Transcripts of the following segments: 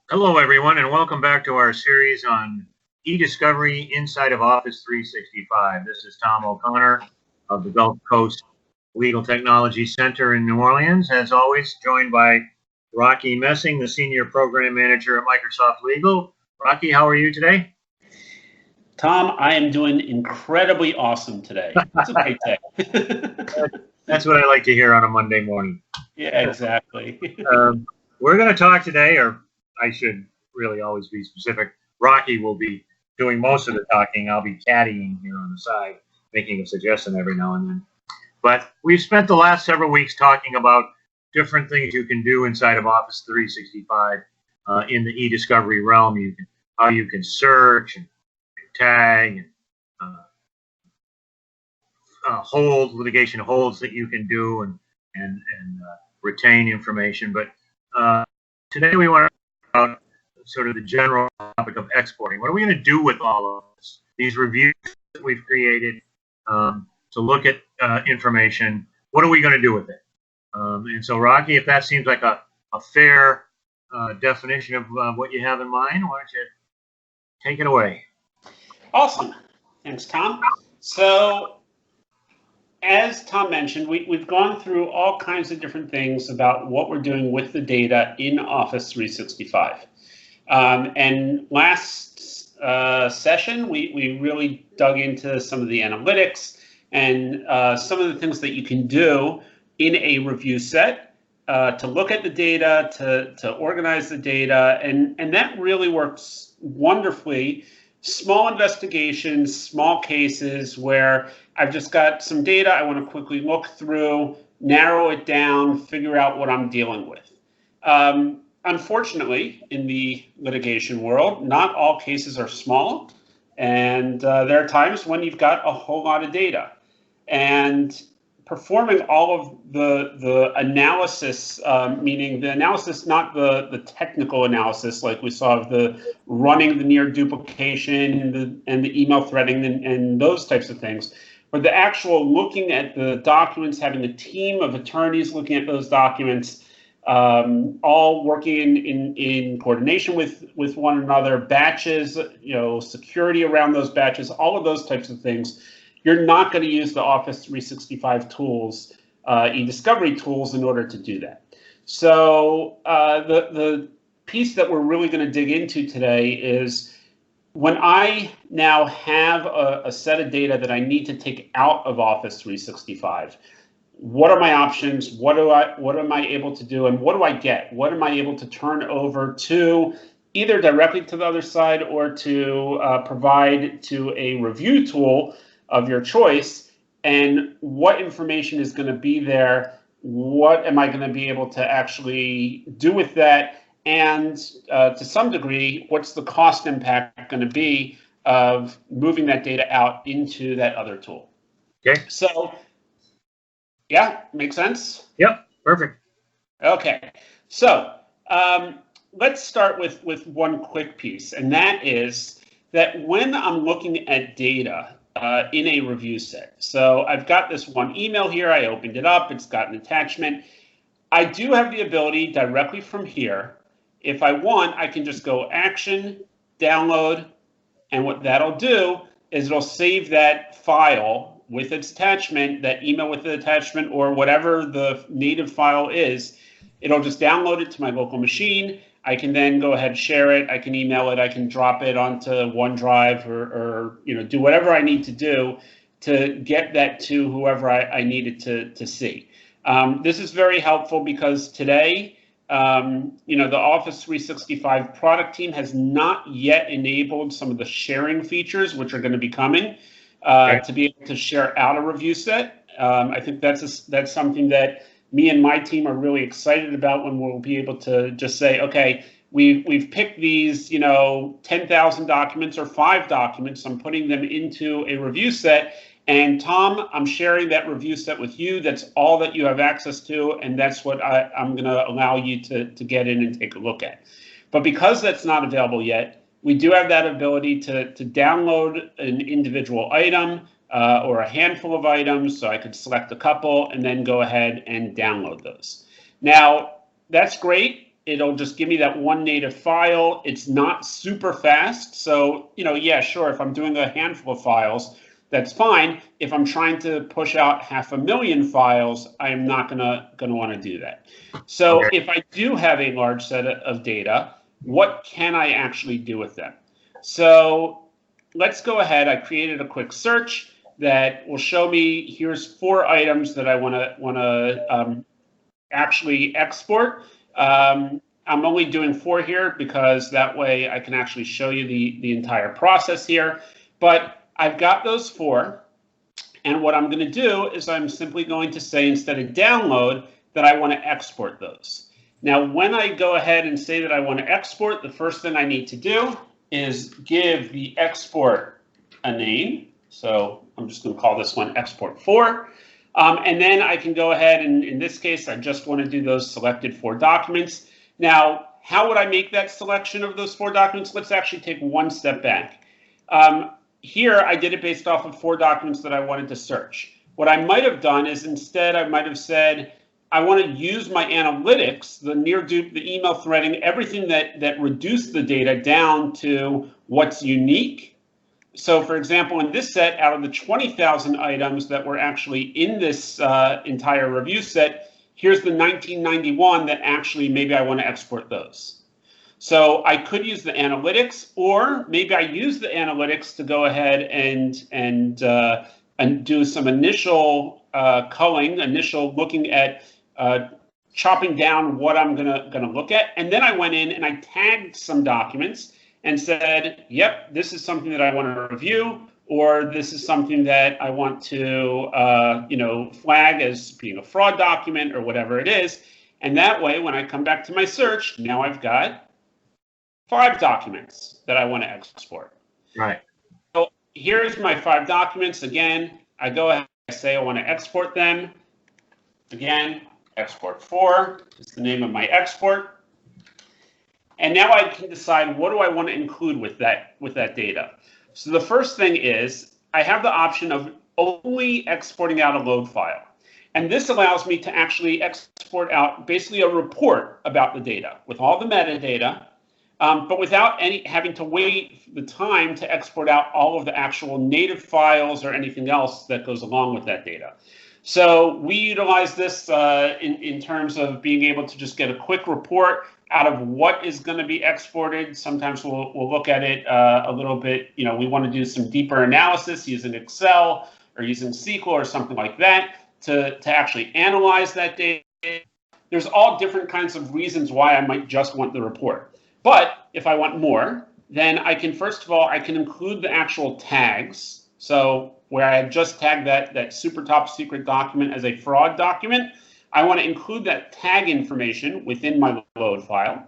Hello, everyone, and welcome back to our series on e-discovery inside of Office 365. This is Tom O'Connor of the Gulf Coast Legal Technology Center in New Orleans, as always, joined by Rachi Messing, the Senior Program Manager at Microsoft Legal. Rachi, how are you today? Tom, I am doing incredibly awesome today. It's a great day. That's what I like to hear on a Monday morning. Yeah, exactly. We're going to talk today, or I should really always be specific. Rachi will be doing most of the talking. I'll be caddying here on the side, making a suggestion every now and then. But we've spent the last several weeks talking about different things you can do inside of Office 365 in the e-discovery realm. How you can search and tag and hold litigation holds that you can do and retain information. But today we want to talk about sort of the general topic of exporting. What are we going to do with all of this? These reviews that we've created to look at information. What are we going to do with it? And so, Rachi, if that seems like a fair definition of what you have in mind, why don't you take it away? Awesome. Thanks, Tom. So, as Tom mentioned, we've gone through all kinds of different things about what we're doing with the data in Office 365. And last session, we really dug into some of the analytics and some of the things that you can do in a review set to look at the data, to organize the data, and that really works wonderfully. Small investigations, small cases where I've just got some data I want to quickly look through, narrow it down, figure out what I'm dealing with. Unfortunately, in the litigation world, not all cases are small, and there are times when you've got a whole lot of data. And performing all of the analysis, meaning the analysis, not the technical analysis like we saw of the running the near duplication and the email threading and those types of things, but the actual looking at the documents, having a team of attorneys looking at those documents, all working in coordination with one another, batches, security around those batches, all of those types of things. You're not going to use the Office 365 tools, e-discovery tools, in order to do that. So the piece that we're really going to dig into today is when I now have a set of data that I need to take out of Office 365, what are my options? What am I able to do? And what do I get? What am I able to turn over to either directly to the other side or to provide to a review tool of your choice, and what information is going to be there? What am I going to be able to actually do with that? And to some degree, what's the cost impact going to be of moving that data out into that other tool? Okay. So, yeah, makes sense? Yep, perfect. Okay, so let's start with one quick piece, and that is that when I'm looking at data in a review set. So I've got this one email here. I opened it up. It's got an attachment. I do have the ability directly from here. If I want, I can just go Action, Download, and what that'll do is it'll save that file with its attachment, that email with the attachment, or whatever the native file is. It'll just download it to my local machine. I can then go ahead and share it. I can email it. I can drop it onto OneDrive or do whatever I need to do to get that to whoever I need it to see. This is very helpful because today, the Office 365 product team has not yet enabled some of the sharing features, which are going to be coming to be able to share out a review set. I think that's something that me and my team are really excited about, when we'll be able to just say, okay, we've picked these, 10,000 documents or 5 documents. I'm putting them into a review set, and Tom, I'm sharing that review set with you. That's all that you have access to, and that's what I'm going to allow you to get in and take a look at. But because that's not available yet, we do have that ability to download an individual item, or a handful of items, so I could select a couple and then go ahead and download those. Now, that's great It'll just give me that one native file. It's not super fast. So, yeah, sure, if I'm doing a handful of files, that's fine. If I'm trying to push out 500,000 files, I'm not gonna want to do that. So Okay. if I do have a large set of data, what can I actually do with them? So let's go ahead. I created a quick search that will show me, here's 4 items that I want to actually export. I'm only doing 4 here because that way I can actually show you the entire process here. But I've got those 4, and what I'm going to do is I'm simply going to say, instead of download, that I want to export those. Now, when I go ahead and say that I want to export, the first thing I need to do is give the export a name. So I'm just going to call this one export 4. And then I can go ahead and, in this case, I just want to do those selected 4 documents. Now, how would I make that selection of those 4 documents? Let's actually take one step back. Here, I did it based off of 4 documents that I wanted to search. What I might have done is instead, I might have said, I want to use my analytics, the near dupe, the email threading, everything that reduced the data down to what's unique. So, for example, in this set, out of the 20,000 items that were actually in this entire review set, here's the 1991 that actually maybe I want to export those. So I could use the analytics, or maybe I use the analytics to go ahead and do some initial culling, initial looking at chopping down what I'm gonna look at, and then I went in and I tagged some documents and said, yep, this is something that I want to review, or this is something that I want to flag as being a fraud document or whatever it is. And that way, when I come back to my search, now I've got 5 documents that I want to export. Right. So here's my 5 documents. Again, I go ahead and say I want to export them. Again, export 4 is the name of my export. And now I can decide, what do I want to include with that data. So the first thing is I have the option of only exporting out a load file. And this allows me to actually export out basically a report about the data with all the metadata, but without having to wait the time to export out all of the actual native files or anything else that goes along with that data. So we utilize this in terms of being able to just get a quick report out of what is going to be exported. Sometimes we'll look at it a little bit. We want to do some deeper analysis using Excel or using SQL or something like that to actually analyze that data. There's all different kinds of reasons why I might just want the report. But if I want more, then I can, first of all, I can include the actual tags. So where I have just tagged that super top secret document as a fraud document, I want to include that tag information within my load file.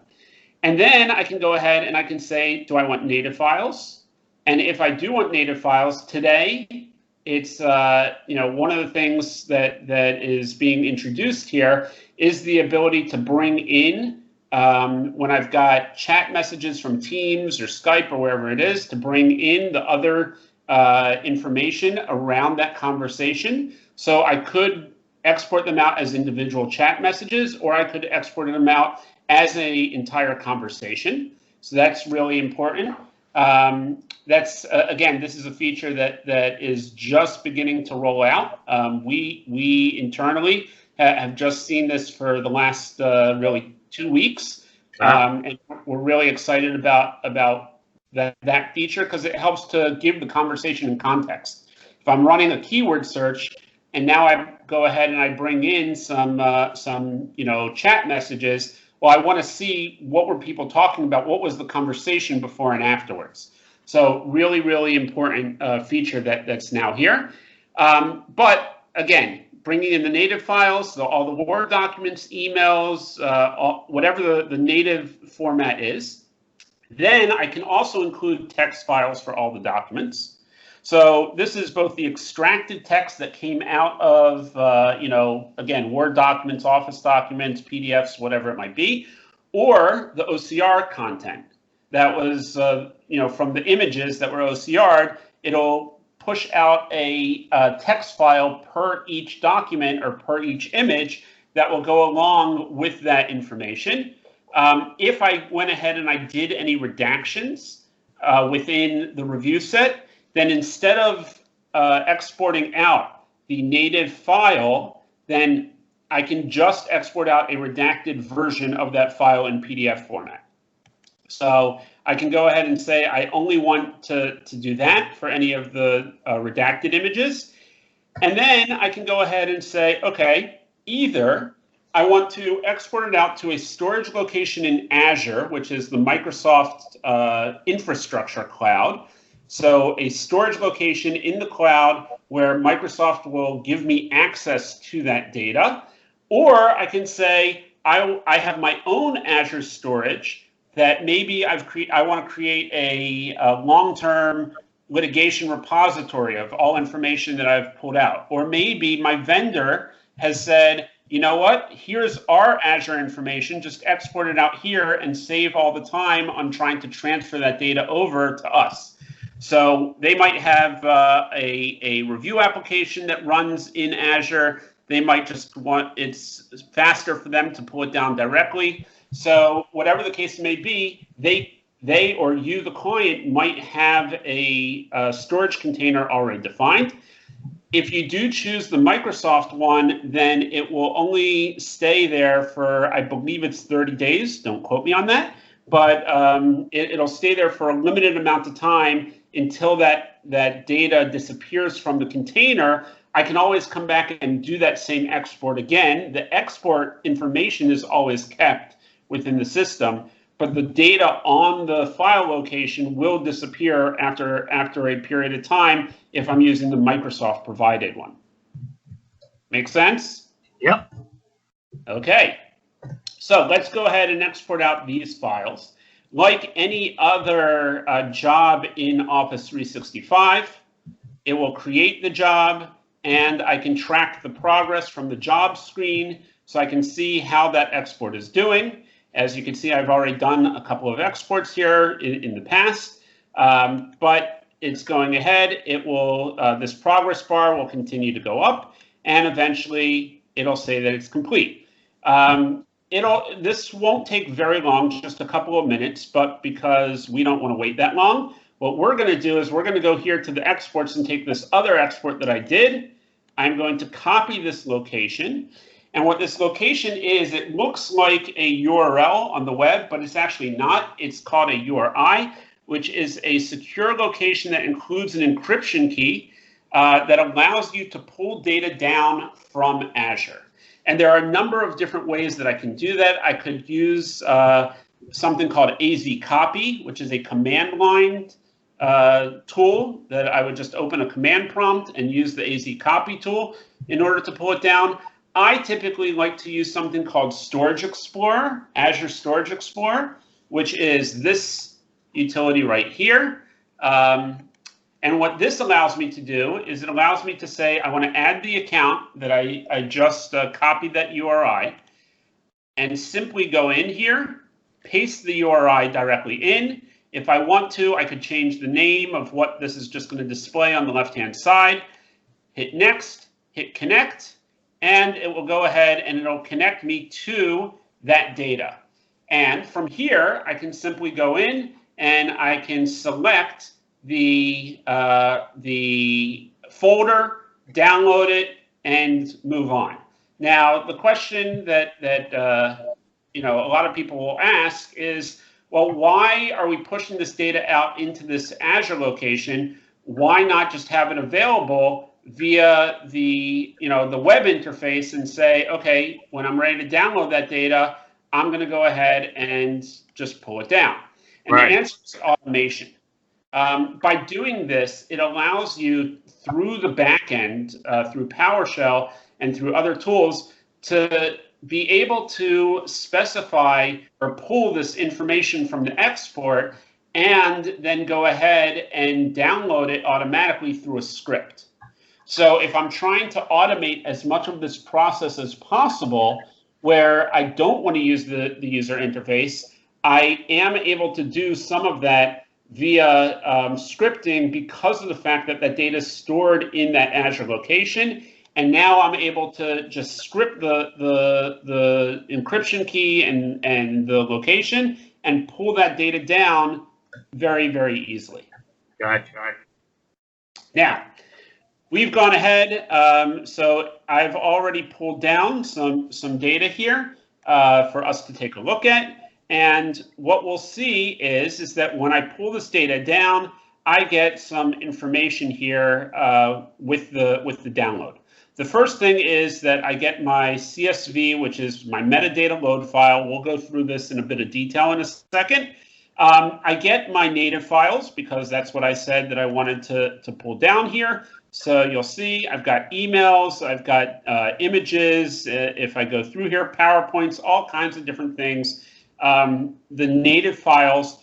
And then I can go ahead and I can say, do I want native files? And if I do want native files today, it's one of the things that is being introduced here is the ability to bring in when I've got chat messages from Teams or Skype or wherever it is, to bring in the other information around that conversation. So I could export them out as individual chat messages, or I could export them out as an entire conversation. So that's really important. That's again, this is a feature that is just beginning to roll out. We internally have just seen this for the last really 2 weeks, and we're really excited about that feature because it helps to give the conversation in context. If I'm running a keyword search and now I go ahead and I bring in some chat messages, well, I want to see what were people talking about, what was the conversation before and afterwards. So really, really important feature that's now here. But again, bringing in the native files, so all the Word documents, emails, whatever the native format is. Then I can also include text files for all the documents. So this is both the extracted text that came out of, again, Word documents, Office documents, PDFs, whatever it might be, or the OCR content that was, from the images that were OCR'd. It'll push out a text file per each document or per each image that will go along with that information. If I went ahead and I did any redactions within the review set, then instead of exporting out the native file, then I can just export out a redacted version of that file in PDF format. So I can go ahead and say I only want to do that for any of the redacted images. And then I can go ahead and say, okay, either I want to export it out to a storage location in Azure, which is the Microsoft infrastructure cloud. So a storage location in the cloud where Microsoft will give me access to that data. Or I can say I have my own Azure storage that maybe I want to create a long-term litigation repository of all information that I've pulled out. Or maybe my vendor has said, you know what, here's our Azure information, just export it out here and save all the time on trying to transfer that data over to us. So they might have a review application that runs in Azure. They might just want, it's faster for them to pull it down directly. So whatever the case may be, they or you, the client, might have a storage container already defined. If you do choose the Microsoft one, then it will only stay there for, I believe it's 30 days. Don't quote me on that. But it'll stay there for a limited amount of time until that data disappears from the container. I can always come back and do that same export again. The export information is always kept within the system, but the data on the file location will disappear after a period of time if I'm using the Microsoft provided one. Make sense? Yep. Okay. So let's go ahead and export out these files. Like any other job in Office 365, it will create the job, and I can track the progress from the job screen so I can see how that export is doing. As you can see, I've already done a couple of exports here in the past, but it's going ahead. It will, this progress bar will continue to go up, and eventually it'll say that it's complete. This won't take very long, just a couple of minutes, but because we don't want to wait that long, what we're going to do is we're going to go here to the exports and take this other export that I did. I'm going to copy this location. And what this location is, it looks like a URL on the web, but it's actually not. It's called a URI, which is a secure location that includes an encryption key that allows you to pull data down from Azure. And there are a number of different ways that I can do that. I could use something called AZ Copy, which is a command line tool that I would just open a command prompt and use the AZ Copy tool in order to pull it down. I typically like to use something called Storage Explorer, Azure Storage Explorer, which is this utility right here. And what this allows me to do is it allows me to say I want to add the account that I just copied that URI, and simply go in here, paste the URI directly in. If I want to, I could change the name of what this is just going to display on the left-hand side. Hit Next, hit Connect, and it will go ahead and it'll connect me to that data. And from here, I can simply go in and I can select the folder, download it, and move on. Now, the question that a lot of people will ask is, well, why are we pushing this data out into this Azure location? Why not just have it available via the web interface and say, okay, when I'm ready to download that data, I'm going to go ahead and just pull it down. And right. The answer is automation. By doing this, it allows you through the back end, through PowerShell and through other tools, to be able to specify or pull this information from the export and then go ahead and download it automatically through a script. So if I'm trying to automate as much of this process as possible, where I don't want to use the user interface, I am able to do some of that via scripting because of the fact that that data is stored in that Azure location, And now I'm able to just script the encryption key and the location and pull that data down very, very easily. Gotcha. Now, we've gone ahead. So I've already pulled down some data here for us to take a look at. And what we'll see is that when I pull this data down, I get some information here with the download. The first thing is that I get my CSV, which is my metadata load file. We'll go through this in a bit of detail in a second. I get my native files because that's what I said that I wanted to pull down here. So you'll see I've got emails, I've got images, if I go through here, PowerPoints, all kinds of different things. The native files,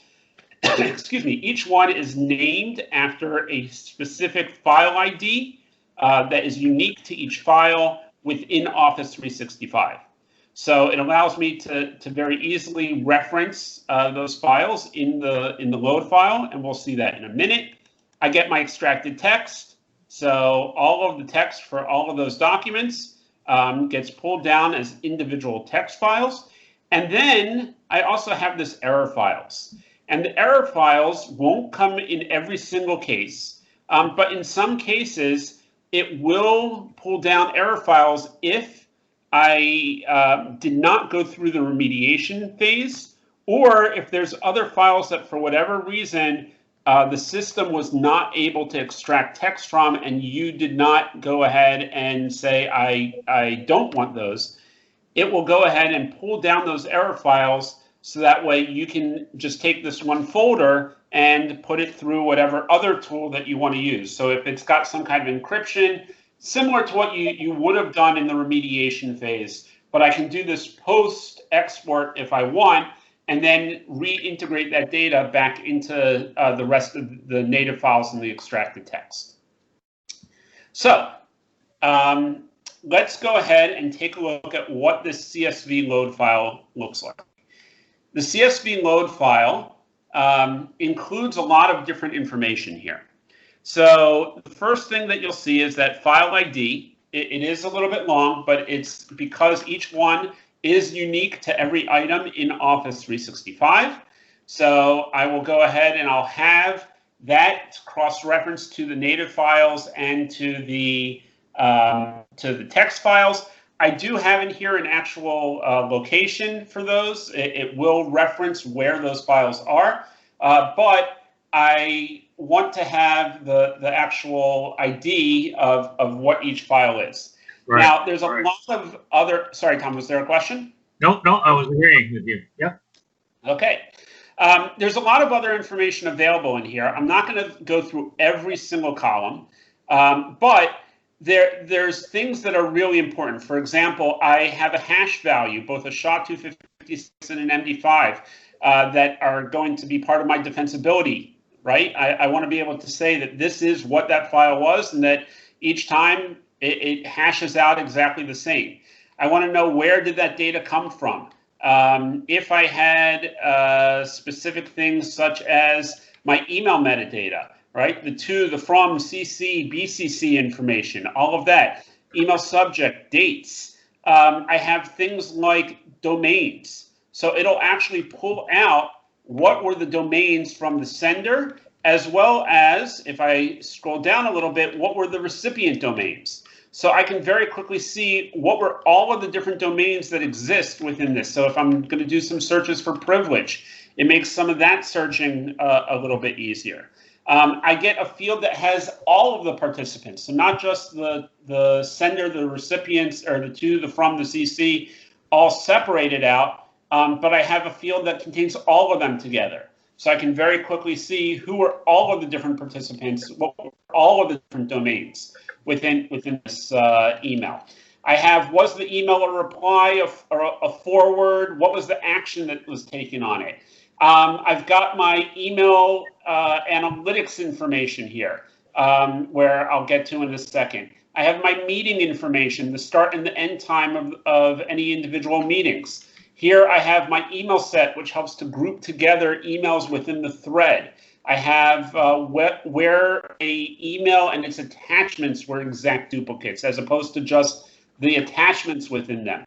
excuse me, each one is named after a specific file ID that is unique to each file within Office 365. So it allows me to very easily reference those files in the load file, and we'll see that in a minute. I get my extracted text. So all of the text for all of those documents gets pulled down as individual text files. And then I also have this error files. And the error files won't come in every single case, but in some cases, it will pull down error files if I did not go through the remediation phase, or if there's other files that for whatever reason the system was not able to extract text from and you did not go ahead and say, I don't want those. It will go ahead and pull down those error files so that way you can just take this one folder and put it through whatever other tool that you want to use. So if it's got some kind of encryption, similar to what you would have done in the remediation phase, but I can do this post-export if I want, and then reintegrate that data back into the rest of the native files in the extracted text. So let's go ahead and take a look at what this CSV load file looks like. The CSV load file includes a lot of different information here. So the first thing that you'll see is that file ID. It is a little bit long, but it's because each one is unique to every item in Office 365. So I will go ahead and I'll have that cross-reference to the native files and to the text files. I do have in here an actual location for those. It will reference where those files are, but I want to have the actual ID of what each file is. Right. Now, there's a lot of other, sorry, Tom, was there a question? No, I was agreeing with you. Yep. Okay. There's a lot of other information available in here. I'm not going to go through every single column, but there's things that are really important. For example, I have a hash value, both a SHA-256 and an MD5, that are going to be part of my defensibility, right? I want to be able to say that this is what that file was and that each time it hashes out exactly the same. I want to know where did that data come from. If I had specific things such as my email metadata, right? The to, the from, CC, BCC information, all of that. Email subject, dates. I have things like domains. So it'll actually pull out what were the domains from the sender, as well as, if I scroll down a little bit, what were the recipient domains. So I can very quickly see what were all of the different domains that exist within this. So if I'm going to do some searches for privilege, it makes some of that searching a little bit easier. I get a field that has all of the participants, so not just the sender, the recipients, or the to, the from, the CC, all separated out, but I have a field that contains all of them together. So I can very quickly see who are all of the different participants, what were all of the different domains within this email. I have, was the email a reply, a forward, what was the action that was taken on it? I've got my email analytics information here, where I'll get to in a second. I have my meeting information, the start and the end time of any individual meetings. Here I have my email set, which helps to group together emails within the thread. I have where a email and its attachments were exact duplicates, as opposed to just the attachments within them.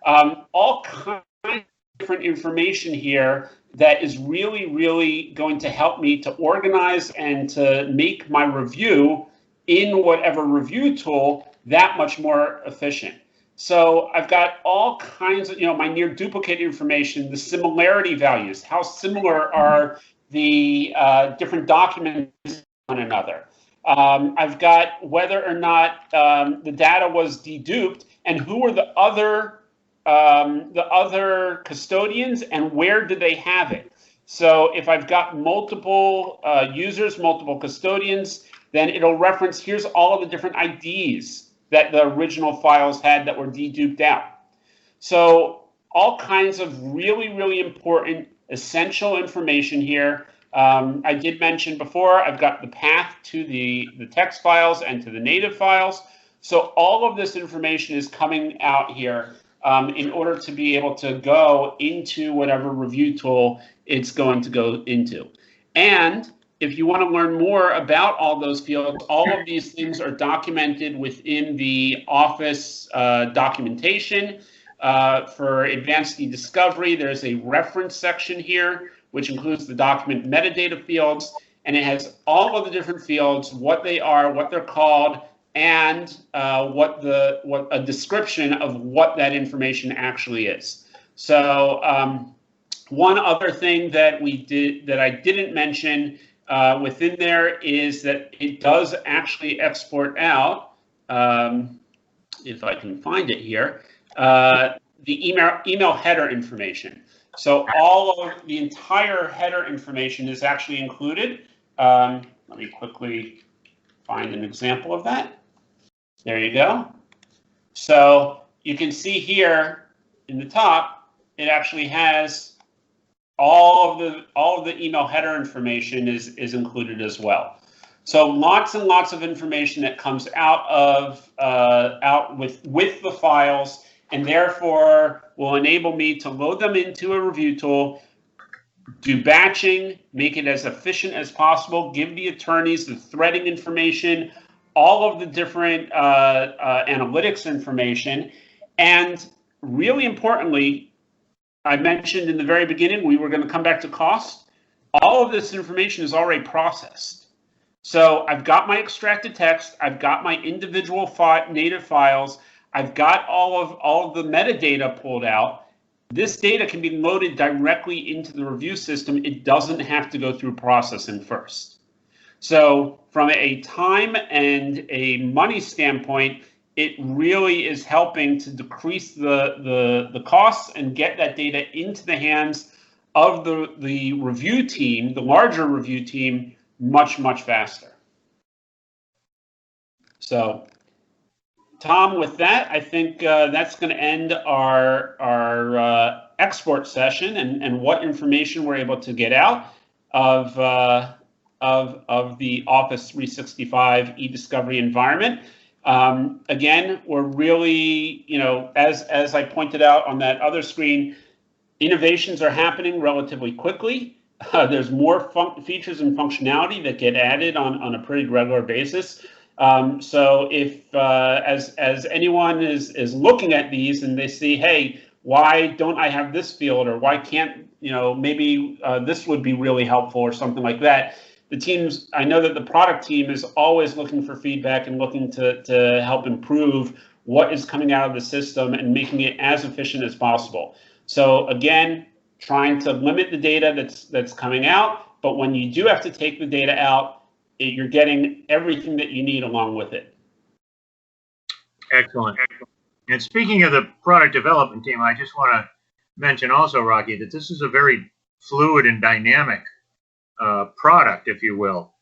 All kinds of different information here that is really, really going to help me to organize and to make my review in whatever review tool that much more efficient. So I've got all kinds of, my near duplicate information, the similarity values, how similar are the different documents to one another. I've got whether or not the data was deduped and who are the other custodians and where do they have it. So if I've got multiple users, multiple custodians, then it'll reference, here's all of the different IDs that the original files had that were deduped out. So all kinds of really, really important, essential information here. I did mention before, I've got the path to the text files and to the native files. So all of this information is coming out here in order to be able to go into whatever review tool it's going to go into. And if you want to learn more about all those fields, all of these things are documented within the Office documentation. For advanced e-discovery, there's a reference section here, which includes the document metadata fields, and it has all of the different fields, what they are, what they're called, and what a description of what that information actually is. So one other thing that I didn't mention within there is that it does actually export out, if I can find it here, the email header information. So all of the entire header information is actually included. Let me quickly find an example of that. There you go. So you can see here in the top, it actually has all of the email header information is included as well. So lots and lots of information that comes out with the files, and therefore will enable me to load them into a review tool, do batching, make it as efficient as possible, give the attorneys the threading information, all of the different analytics information, and really importantly, I mentioned in the very beginning, we were going to come back to cost. All of this information is already processed. So I've got my extracted text, I've got my individual native files, I've got all of the metadata pulled out. This data can be loaded directly into the review system. It doesn't have to go through processing first. So from a time and a money standpoint, it really is helping to decrease the costs and get that data into the hands of the review team, the larger review team, much, much faster. So, Tom, with that, I think that's going to end our export session and what information we're able to get out of the Office 365 e-discovery environment. Again, we're really, as I pointed out on that other screen, innovations are happening relatively quickly. There's more features and functionality that get added on a pretty regular basis. So if, as anyone is looking at these and they see, hey, why don't I have this field, or why can't, maybe this would be really helpful or something like that. The teams, I know that the product team is always looking for feedback and looking to help improve what is coming out of the system and making it as efficient as possible. So again, trying to limit the data that's coming out, but when you do have to take the data out, you're getting everything that you need along with it. Excellent. And speaking of the product development team, I just want to mention also, Rachi, that this is a very fluid and dynamic product, if you will.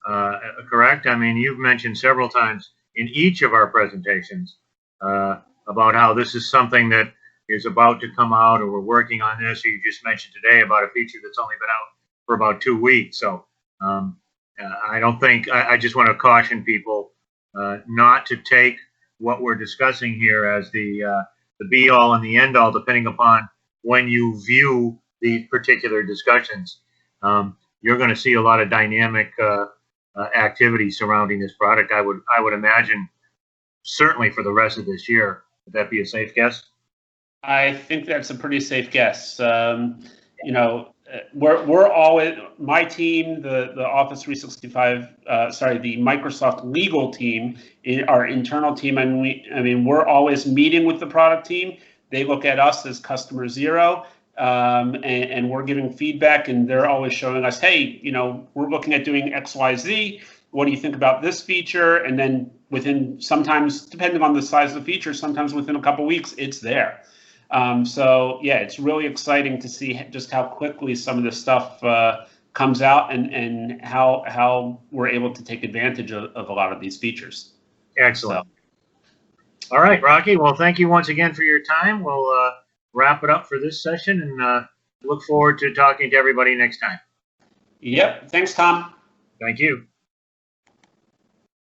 Correct? I mean, you've mentioned several times in each of our presentations about how this is something that is about to come out, or we're working on this, or you just mentioned today about a feature that's only been out for about 2 weeks. So I don't think, I just want to caution people not to take what we're discussing here as the be-all and the end-all, depending upon when you view these particular discussions. you're going to see a lot of dynamic activity surrounding this product. I would imagine, certainly for the rest of this year. Would that be a safe guess? I think that's a pretty safe guess. You know, we're always, my team, the Office 365, the Microsoft legal team, our internal team. I mean, we're always meeting with the product team. They look at us as customer zero, and we're giving feedback, and they're always showing us, hey, you know, we're looking at doing X, Y, Z. What do you think about this feature? And then within, sometimes, depending on the size of the feature, sometimes within a couple weeks, it's there. So yeah, it's really exciting to see just how quickly some of this stuff comes out, and how we're able to take advantage of a lot of these features. Excellent. So. All right, Rocky. Well, thank you once again for your time. We'll wrap it up for this session, and look forward to talking to everybody next time. Yep. Thanks, Tom. Thank you.